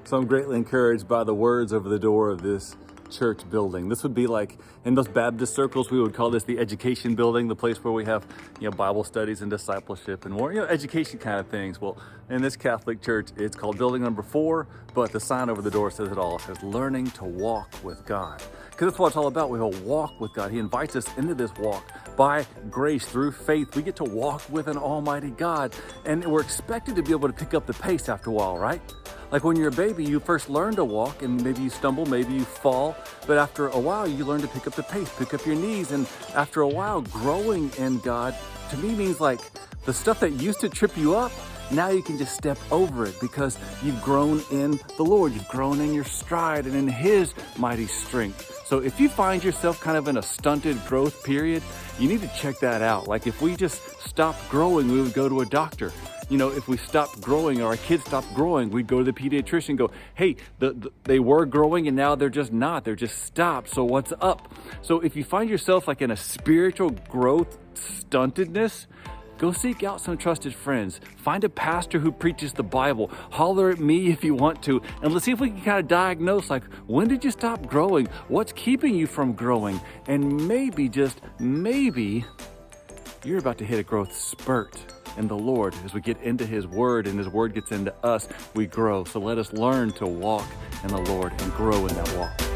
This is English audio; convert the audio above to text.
So I'm greatly encouraged by the words over the door of this church building. This would be like in those Baptist circles, we would call this the education building, the place where we have, Bible studies and discipleship and more, education kind of things. Well, in this Catholic church, it's called building number 4, but the sign over the door says it all. It says learning to walk with God. Because that's what it's all about. We will walk with God. He invites us into this walk by grace through faith. We get to walk with an almighty God, and we're expected to be able to pick up the pace after a while, right? Like when you're a baby, you first learn to walk and maybe you stumble, maybe you fall, but after a while you learn to pick up the pace, pick up your knees, and after a while growing in God to me means like the stuff that used to trip you up, now you can just step over it because you've grown in the Lord, you've grown in your stride and in His mighty strength. So if you find yourself kind of in a stunted growth period, you need to check that out. Like if we just stopped growing, we would go to a doctor. If we stopped growing or our kids stopped growing, we'd go to the pediatrician and go, hey, they were growing and now they're just not. They're just stopped. So what's up? So if you find yourself like in a spiritual growth stuntedness, go seek out some trusted friends. Find a pastor who preaches the Bible. Holler at me if you want to. And let's see if we can kind of diagnose, like, when did you stop growing? What's keeping you from growing? And maybe, just maybe, you're about to hit a growth spurt in the Lord. As we get into His Word and His Word gets into us, we grow. So let us learn to walk in the Lord and grow in that walk.